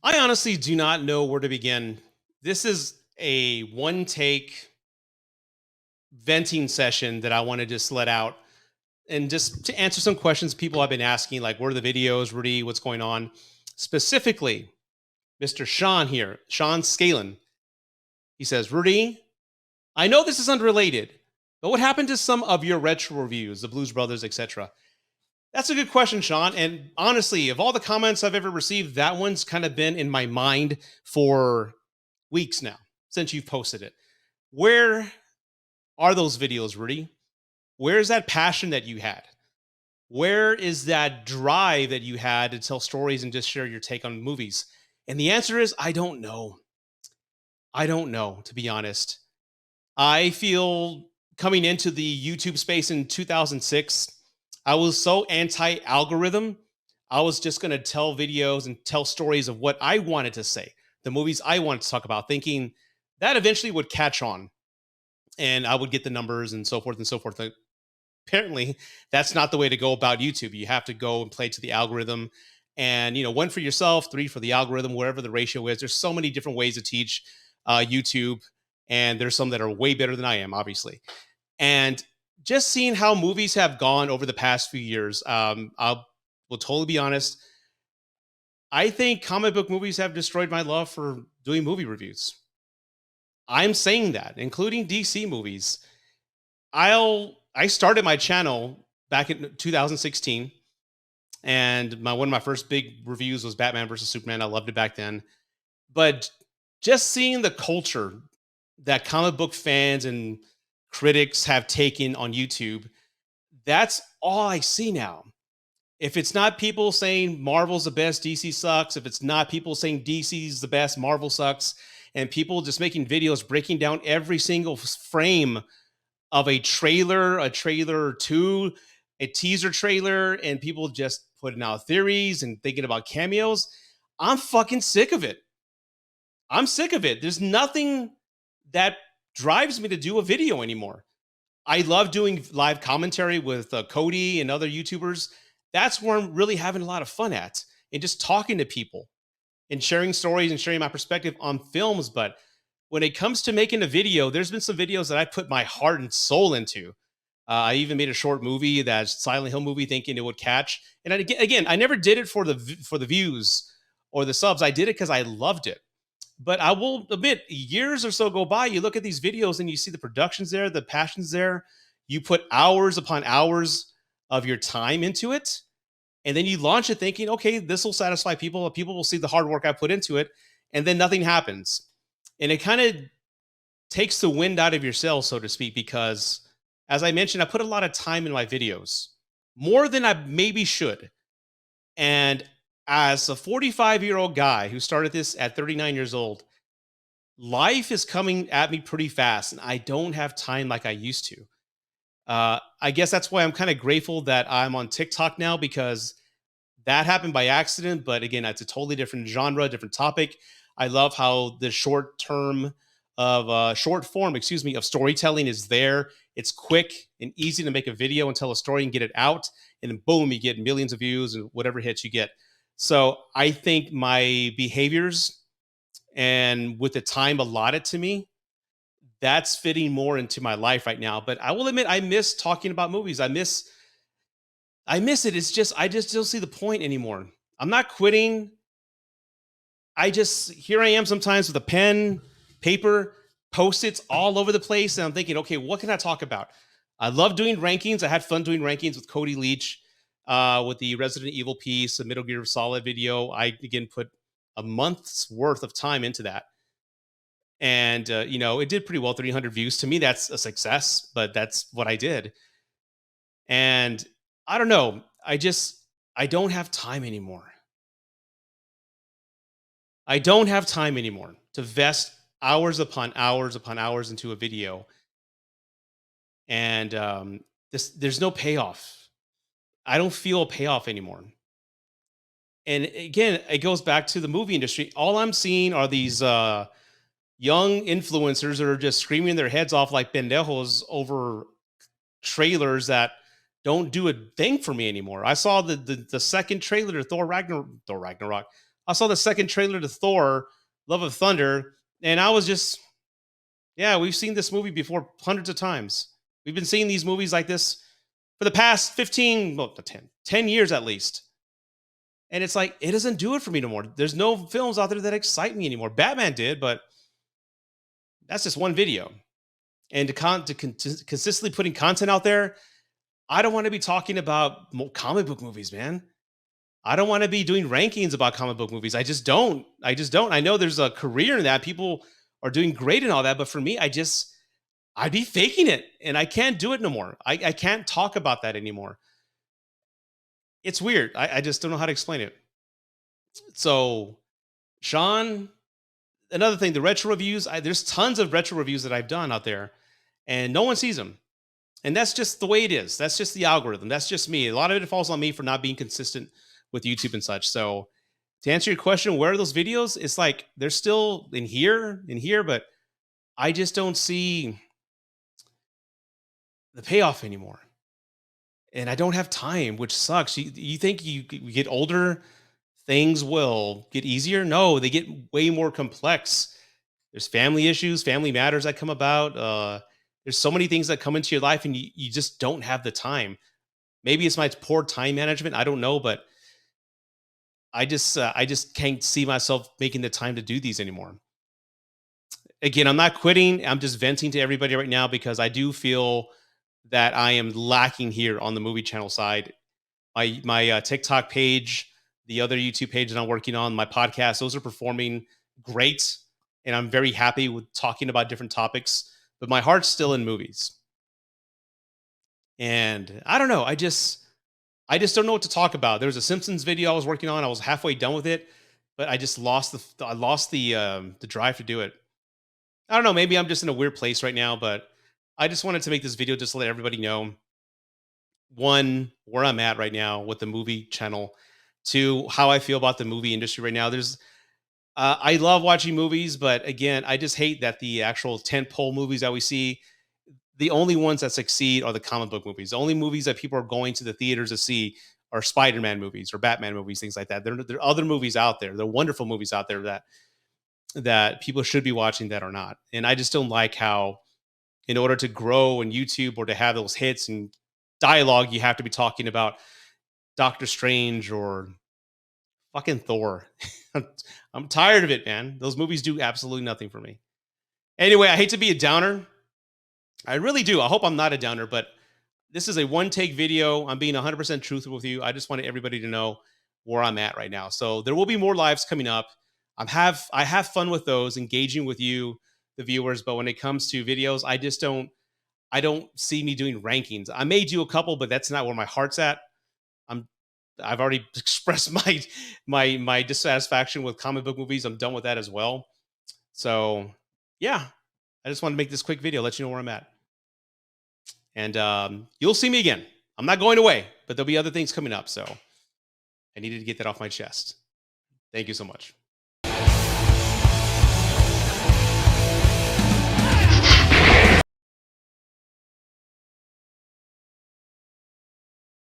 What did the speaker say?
I honestly do not know where to begin. This is a one take venting session that I want to just let out and just to answer some questions people have been asking, like, where are the videos, Rudy? What's going on? Specifically, Mr. Sean here, Sean Scalen. He says, Rudy, I know this is unrelated, but what happened to some of your retro reviews, the Blues Brothers, etc.? That's a good question, Sean. And honestly, of all the comments I've ever received, that one's kind of been in my mind for weeks now since you've posted it. Where are those videos, Rudy? Where's that passion that you had? Where is that drive that you had to tell stories and just share your take on movies? And the answer is, I don't know. I don't know, to be honest. I feel coming into the YouTube space in 2006, I was so anti algorithm. I was just going to tell videos and tell stories of what I wanted to say, the movies I wanted to talk about, thinking that eventually would catch on and I would get the numbers and so forth and so forth. Apparently, that's not the way to go about YouTube. You have to go and play to the algorithm and, one for yourself, three for the algorithm, wherever the ratio is. There's so many different ways to teach YouTube, and there's some that are way better than I am, obviously. And just seeing how movies have gone over the past few years, I will totally be honest. I think comic book movies have destroyed my love for doing movie reviews. I'm saying that, including DC movies. I started my channel back in 2016, and one of my first big reviews was Batman versus Superman. I loved it back then, but just seeing the culture that comic book fans and critics have taken on YouTube, that's all I see now. If it's not people saying Marvel's the best, DC sucks. If it's not people saying DC's the best, Marvel sucks, and people just making videos breaking down every single frame of a trailer two, a teaser trailer, and people just putting out theories and thinking about cameos. I'm fucking sick of it. I'm sick of it. There's nothing that drives me to do a video anymore. I love doing live commentary with Cody and other YouTubers. That's where I'm really having a lot of fun at, and just talking to people and sharing stories and sharing my perspective on films. But when it comes to making a video, there's been some videos that I put my heart and soul into. I even made a short movie, that Silent Hill movie, thinking it would catch. And again, I never did it for the views or the subs. I did it because I loved it. But I will admit, years or so go by, you look at these videos and you see the production's there, the passion's there. You put hours upon hours of your time into it, and then you launch it thinking, okay, this will satisfy people. People will see the hard work I put into it, and then nothing happens. And it kind of takes the wind out of your sails, so to speak, because as I mentioned, I put a lot of time in my videos, more than I maybe should. And as a 45-year-old guy who started this at 39 years old, life is coming at me pretty fast, and I don't have time like I used to. I guess that's why I'm kind of grateful that I'm on TikTok now, because that happened by accident. But again, it's a totally different genre, different topic. I love how the short form, excuse me, of storytelling is there. It's quick and easy to make a video and tell a story and get it out, and then boom, you get millions of views and whatever hits you get. So I think my behaviors and with the time allotted to me, that's fitting more into my life right now. But I will admit, I miss talking about movies. I miss it. It's just I just don't see the point anymore. I'm not quitting. I just here I am sometimes with a pen, paper, post-its all over the place, and I'm thinking, okay, what can I talk about? I love doing rankings. I had fun doing rankings with Cody Leach, with the Resident Evil piece, the Metal Gear Solid video. I again put a month's worth of time into that, and it did pretty well, 300 views. To me, that's a success, but that's what I did. And I don't know. I don't have time anymore. I don't have time anymore to vest hours upon hours into a video, and there's no payoff. I don't feel a payoff anymore. And again, it goes back to the movie industry. All I'm seeing are these young influencers that are just screaming their heads off like pendejos over trailers that don't do a thing for me anymore. I saw the second trailer to Thor Ragnarok. I saw the second trailer to Thor: Love of Thunder, and I was just, yeah, we've seen this movie before hundreds of times. We've been seeing these movies like this for the past 15, well, 10 years at least. And it's like, it doesn't do it for me no more. There's no films out there that excite me anymore. Batman did, but that's just one video. And to consistently putting content out there, I don't want to be talking about comic book movies, man. I don't want to be doing rankings about comic book movies. I just don't. I just don't. I know there's a career in that. People are doing great and all that, but for me, I'd be faking it, and I can't do it no more. I can't talk about that anymore. It's weird. I just don't know how to explain it. So, Sean, another thing, the retro reviews. There's tons of retro reviews that I've done out there, and no one sees them. And that's just the way it is. That's just the algorithm. That's just me. A lot of it falls on me for not being consistent with YouTube and such. So, to answer your question, where are those videos? It's like they're still in here, but I just don't see the payoff anymore. And I don't have time, which sucks. You think you get older, things will get easier? No, they get way more complex. There's family issues, family matters that come about. There's so many things that come into your life, and you just don't have the time. Maybe it's my poor time management. I don't know, but I just can't see myself making the time to do these anymore. Again, I'm not quitting. I'm just venting to everybody right now because I do feel that I am lacking here on the movie channel side. My TikTok page, the other YouTube page that I'm working on, my podcast, those are performing great, and I'm very happy with talking about different topics. But my heart's still in movies, and I don't know. I just don't know what to talk about. There was a Simpsons video I was working on. I was halfway done with it, but I just lost the drive to do it. I don't know. Maybe I'm just in a weird place right now, but I just wanted to make this video just to let everybody know, one, where I'm at right now with the movie channel, two, how I feel about the movie industry right now. I love watching movies, but again, I just hate that the actual tentpole movies that we see, the only ones that succeed are the comic book movies. The only movies that people are going to the theaters to see are Spider-Man movies or Batman movies, things like that. There are other movies out there. There are wonderful movies out there that people should be watching that are not. And I just don't like how, in order to grow in YouTube or to have those hits and dialogue, you have to be talking about Doctor Strange or fucking Thor. I'm tired of it, man. Those movies do absolutely nothing for me. Anyway, I hate to be a downer. I really do. I hope I'm not a downer, but this is a one take video. I'm being 100% truthful with you. I just wanted everybody to know where I'm at right now. So there will be more lives coming up. I have fun with those, engaging with you, the viewers. But when it comes to videos, I don't see me doing rankings. I may do a couple, but that's not where my heart's at. I'm I've already expressed my dissatisfaction with comic book movies. I'm done with that as well. So yeah, I just want to make this quick video, let you know where I'm at. And you'll see me again. I'm not going away, but there'll be other things coming up. So I needed to get that off my chest. Thank you so much.